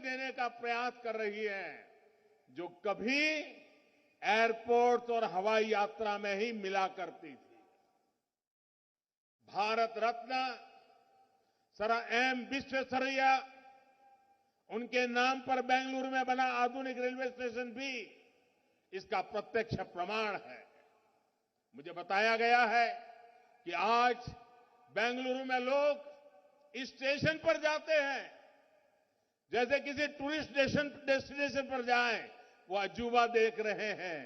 देने का प्रयास कर रही है जो कभी एयरपोर्ट और हवाई यात्रा में ही मिला करती थी। भारत रत्न सर एम विश्वेश्वरैया, उनके नाम पर बेंगलुरु में बना आधुनिक रेलवे स्टेशन भी इसका प्रत्यक्ष प्रमाण है। मुझे बताया गया है कि आज बेंगलुरु में लोग इस स्टेशन पर जाते हैं जैसे किसी टूरिस्ट डेस्टिनेशन पर जाएं, वो अजूबा देख रहे हैं।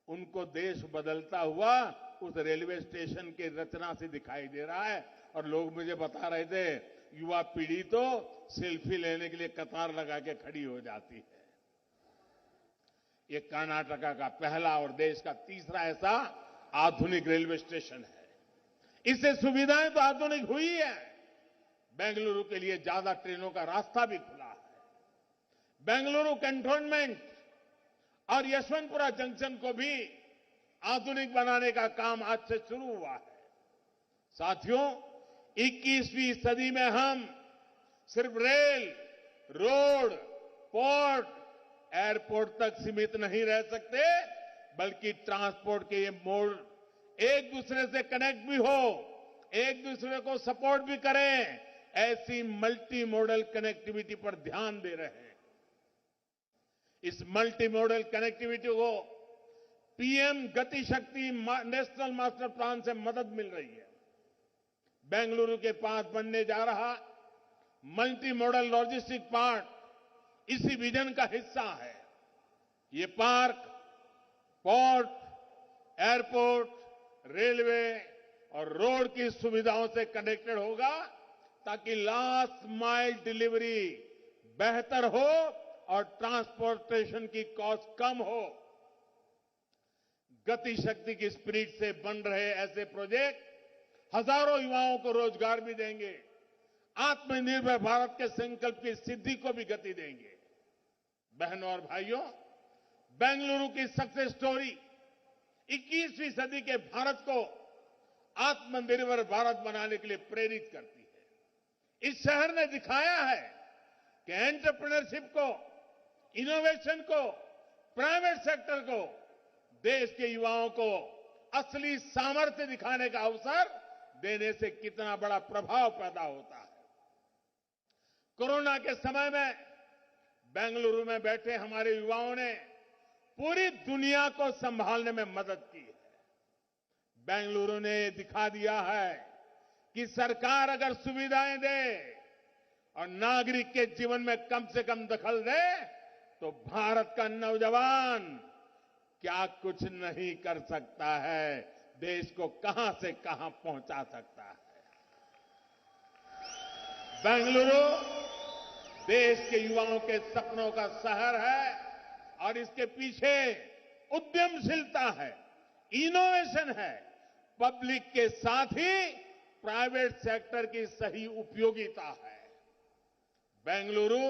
उनको देश बदलता हुआ उस रेलवे स्टेशन की रचना से दिखाई दे रहा है। और लोग मुझे बता रहे थे, युवा पीढ़ी तो सेल्फी लेने के लिए कतार लगा के खड़ी हो जाती है। ये कर्नाटका का पहला और देश का तीसरा ऐसा आधुनिक रेलवे स्टेशन है। इससे सुविधाएं तो आधुनिक हुई है, बेंगलुरु के लिए ज्यादा ट्रेनों का रास्ता भी खुला है। बेंगलुरु कैंटोनमेंट और यशवंतपुरा जंक्शन को भी आधुनिक बनाने का काम आज से शुरू हुआ है। साथियों, 21वीं सदी में हम सिर्फ रेल, रोड, पोर्ट, एयरपोर्ट तक सीमित नहीं रह सकते, बल्कि ट्रांसपोर्ट के ये मोड एक दूसरे से कनेक्ट भी हो, एक दूसरे को सपोर्ट भी करें, ऐसी मल्टी मॉडल कनेक्टिविटी पर ध्यान दे रहे हैं। इस मल्टी मॉडल कनेक्टिविटी को पीएम गति शक्ति नेशनल मास्टर प्लान से मदद मिल रही है। बेंगलुरु के पास बनने जा रहा मल्टी मॉडल लॉजिस्टिक पार्क इसी विजन का हिस्सा है। ये पार्क पोर्ट, एयरपोर्ट, रेलवे और रोड की सुविधाओं से कनेक्टेड होगा ताकि लास्ट माइल डिलीवरी बेहतर हो और ट्रांसपोर्टेशन की कॉस्ट कम हो। गति शक्ति की स्पिरिट से बन रहे ऐसे प्रोजेक्ट हजारों युवाओं को रोजगार भी देंगे, आत्मनिर्भर भारत के संकल्प की सिद्धि को भी गति देंगे। बहनों और भाइयों, बेंगलुरु की सक्सेस स्टोरी 21वीं सदी के भारत को आत्मनिर्भर भारत बनाने के लिए प्रेरित करती है। इस शहर ने दिखाया है कि एंटरप्रेन्योरशिप को, इनोवेशन को, प्राइवेट सेक्टर को, देश के युवाओं को असली सामर्थ्य दिखाने का अवसर देने से कितना बड़ा प्रभाव पैदा होता है। कोरोना के समय में बेंगलुरु में बैठे हमारे युवाओं ने पूरी दुनिया को संभालने में मदद की है। बेंगलुरु ने दिखा दिया है कि सरकार अगर सुविधाएं दे और नागरिक के जीवन में कम से कम दखल दे तो भारत का नौजवान क्या कुछ नहीं कर सकता है, देश को कहां से कहां पहुंचा सकता है। बेंगलुरु देश के युवाओं के सपनों का शहर है और इसके पीछे उद्यमशीलता है, इनोवेशन है, पब्लिक के साथ ही प्राइवेट सेक्टर की सही उपयोगिता है। बेंगलुरु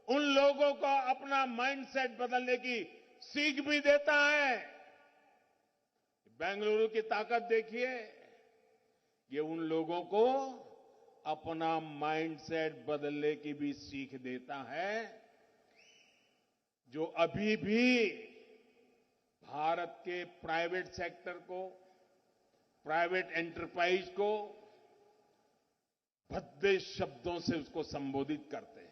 उन लोगों को अपना माइंडसेट बदलने की सीख भी देता है। बेंगलुरु की ताकत देखिए, ये उन लोगों को अपना माइंडसेट बदलने की भी सीख देता है जो अभी भी भारत के प्राइवेट सेक्टर को, प्राइवेट एंटरप्राइज को भद्दे शब्दों से उसको संबोधित करते हैं।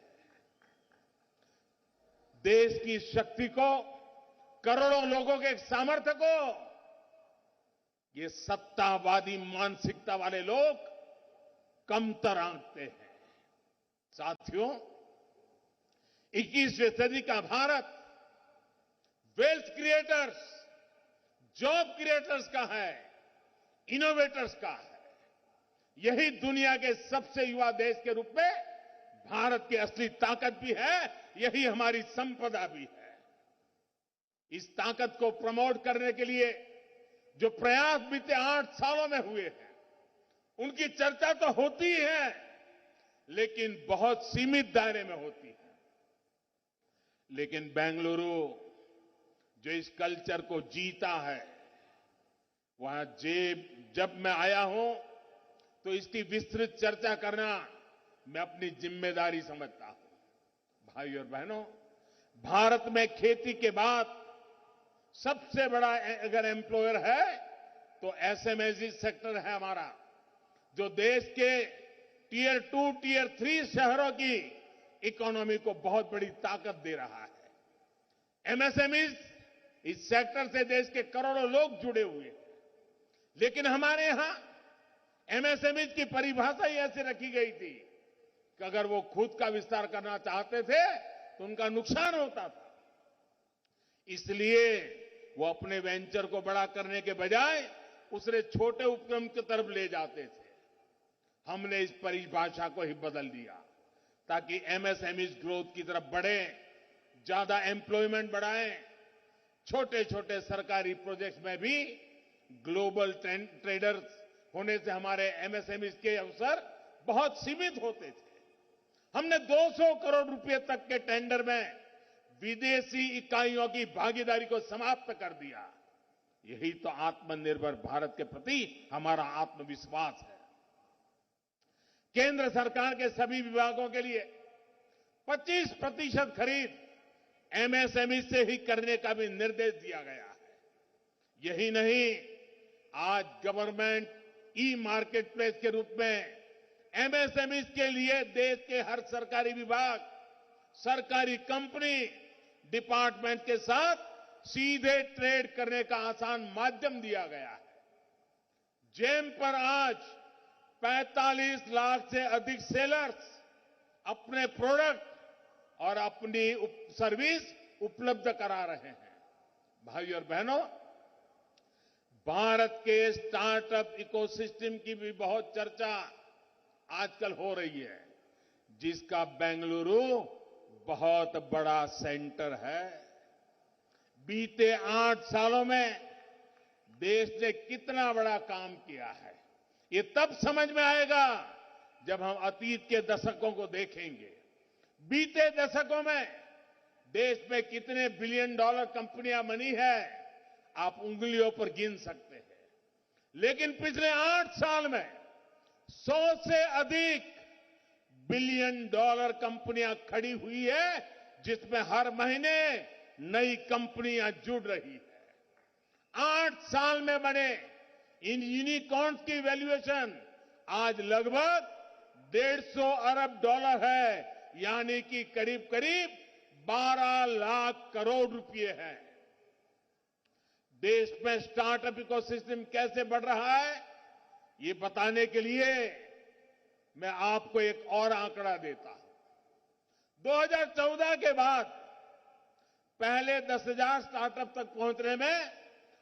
देश की शक्ति को, करोड़ों लोगों के सामर्थ्य को ये सत्तावादी मानसिकता वाले लोग कमतर आंकते हैं। साथियों, 21वीं सदी का Bharat wealth creators, job creators का है, इनोवेटर्स का है। यही दुनिया के सबसे युवा देश के रूप में भारत की असली ताकत भी है, यही हमारी संपदा भी है। इस ताकत को प्रमोट करने के लिए जो प्रयास बीते 8 सालों में हुए हैं, उनकी चर्चा तो होती है, लेकिन बहुत सीमित दायरे में होती है। लेकिन बेंगलुरु जो इस कल्चर को जीता है, वहां जब मैं आया हूं तो इसकी विस्तृत चर्चा करना मैं अपनी जिम्मेदारी समझता हूं। भाई और बहनों, भारत में खेती के बाद सबसे बड़ा अगर एम्प्लॉयर है तो एसएमएसई सेक्टर है हमारा, जो देश के टियर 2, टियर 3 शहरों की इकोनॉमी को बहुत बड़ी ताकत दे रहा है। एमएसएमई इस सेक्टर से देश के करोड़ों लोग जुड़े हुए हैं। लेकिन हमारे यहां एमएसएमई की परिभाषा ही ऐसे रखी गई थी कि अगर वो खुद का विस्तार करना चाहते थे तो उनका नुकसान होता था। इसलिए वो अपने वेंचर को बड़ा करने के बजाय उसे छोटे उपक्रम की तरफ ले जाते थे। हमने इस परिभाषा को ही बदल दिया ताकि एमएसएमई ग्रोथ की तरफ बढ़े, ज्यादा एम्प्लॉयमेंट बढ़ाएं। छोटे छोटे सरकारी प्रोजेक्ट्स में भी ग्लोबल ट्रेडर्स होने से हमारे एमएसएमई के अवसर बहुत सीमित होते थे। हमने 200 करोड़ रुपए तक के टेंडर में विदेशी इकाइयों की भागीदारी को समाप्त कर दिया। यही तो आत्मनिर्भर भारत के प्रति हमारा आत्मविश्वास है। केंद्र सरकार के सभी विभागों के लिए 25% खरीद एमएसएमई से ही करने का भी निर्देश दिया गया है। यही नहीं, आज गवर्नमेंट ई मार्केट प्लेस के रूप में एमएसएमई के लिए देश के हर सरकारी विभाग, सरकारी कंपनी, डिपार्टमेंट के साथ सीधे ट्रेड करने का आसान माध्यम दिया गया है। जेम पर आज 45 लाख से अधिक सेलर्स अपने प्रोडक्ट और अपनी सर्विस उपलब्ध करा रहे हैं। भाई और बहनों, भारत के स्टार्टअप इकोसिस्टम की भी बहुत चर्चा आजकल हो रही है, जिसका बेंगलुरु बहुत बड़ा सेंटर है। बीते 8 सालों में देश ने कितना बड़ा काम किया है, ये तब समझ में आएगा जब हम अतीत के दशकों को देखेंगे। बीते दशकों में देश में कितने बिलियन डॉलर कंपनियां बनी है, आप उंगलियों पर गिन सकते हैं। लेकिन पिछले 8 साल में 100 से अधिक बिलियन डॉलर कंपनियां खड़ी हुई है, जिसमें हर महीने नई कंपनियां जुड़ रही है। 8 साल में बने इन यूनिकॉर्न्स की वैल्यूएशन आज लगभग 150 अरब डॉलर है, यानी कि करीब करीब 12 लाख करोड़ रुपए है। देश में स्टार्टअप इकोसिस्टम कैसे बढ़ रहा है, ये बताने के लिए मैं आपको एक और आंकड़ा देता हूं। 2014 के बाद पहले 10,000 स्टार्टअप तक पहुंचने में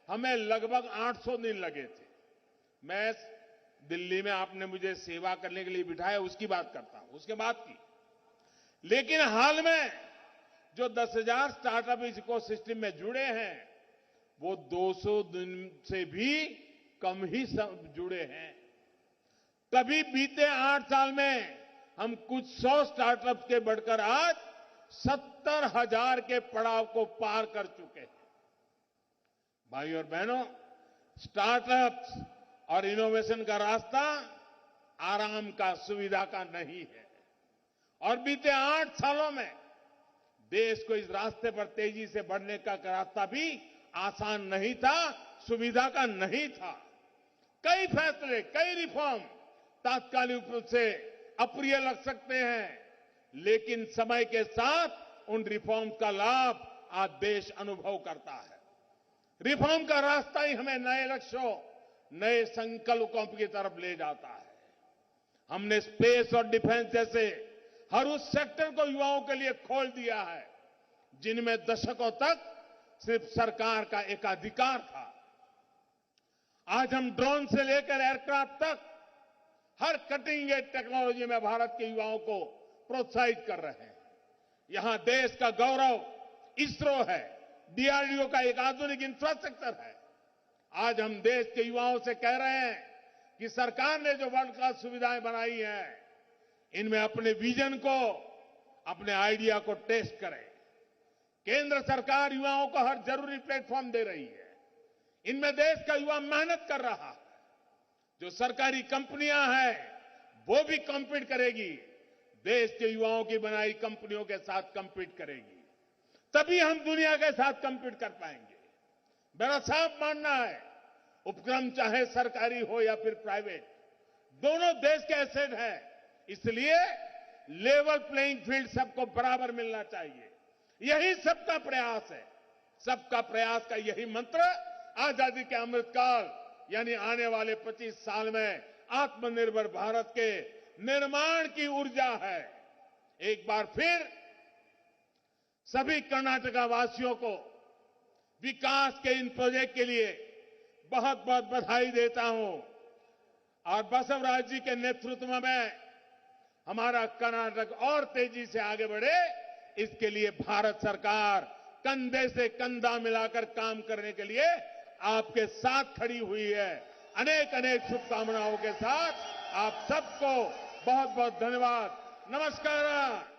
हमें लगभग 800 दिन लगे थे। मैं दिल्ली में आपने मुझे सेवा करने के लिए बिठाया, उसकी बात करता हूं, उसके बाद की। लेकिन हाल में जो 10,000 स्टार्टअप इस इकोसिस्टम में जुड़े हैं, वो 200 दिन से भी कम ही जुड़े हैं। तभी बीते 8 साल में हम कुछ 100 स्टार्टअप्स के बढ़कर आज 70,000 के पड़ाव को पार कर चुके हैं। भाई और बहनों, स्टार्टअप्स और इनोवेशन का रास्ता आराम का, सुविधा का नहीं है। और बीते 8 सालों में देश को इस रास्ते पर तेजी से बढ़ने का रास्ता भी आसान नहीं था, सुविधा का नहीं था। कई फैसले, कई रिफॉर्म तात्कालिक रूप से अप्रिय लग सकते हैं, लेकिन समय के साथ उन रिफॉर्म का लाभ आज देश अनुभव करता है। रिफॉर्म का रास्ता ही हमें नए लक्ष्यों, नए संकल्पों की तरफ ले जाता है। हमने स्पेस और डिफेंस जैसे हर उस सेक्टर को युवाओं के लिए खोल दिया है, जिनमें दशकों तक सिर्फ सरकार का एकाधिकार था। आज हम ड्रोन से लेकर एयरक्राफ्ट तक हर कटिंग एज टेक्नोलॉजी में भारत के युवाओं को प्रोत्साहित कर रहे हैं। यहां देश का गौरव इसरो है, डीआरडीओ का एक आधुनिक इंफ्रास्ट्रक्चर है। आज हम देश के युवाओं से कह रहे हैं कि सरकार ने जो वर्ल्ड क्लास सुविधाएं बनाई हैं, इनमें अपने विजन को, अपने आइडिया को टेस्ट करें। केंद्र सरकार युवाओं को हर जरूरी प्लेटफॉर्म दे रही है। इनमें देश का युवा मेहनत कर रहा है। जो सरकारी कंपनियां हैं, वो भी कॉम्पीट करेगी। देश के युवाओं की बनाई कंपनियों के साथ compete करेगी, तभी हम दुनिया के साथ compete कर पाएंगे। मेरा साफ मानना है, उपक्रम चाहे सरकारी हो या फिर प्राइवेट, दोनों देश के एसेट हैं। इसलिए लेवल प्लेइंग फील्ड सबको बराबर मिलना चाहिए। यही सबका प्रयास है। सबका प्रयास का यही मंत्र आजादी के अमृतकाल यानी आने वाले 25 साल में आत्मनिर्भर भारत के निर्माण की ऊर्जा है। एक बार फिर सभी कर्नाटका वासियों को विकास के इन प्रोजेक्ट के लिए बहुत बहुत बधाई देता हूं और बसवराज जी के नेतृत्व में हमारा कर्नाटक और तेजी से आगे बढ़े, इसके लिए भारत सरकार कंधे से कंधा मिलाकर काम करने के लिए आपके साथ खड़ी हुई है। अनेक अनेक शुभकामनाओं के साथ आप सबको बहुत बहुत धन्यवाद। नमस्कार।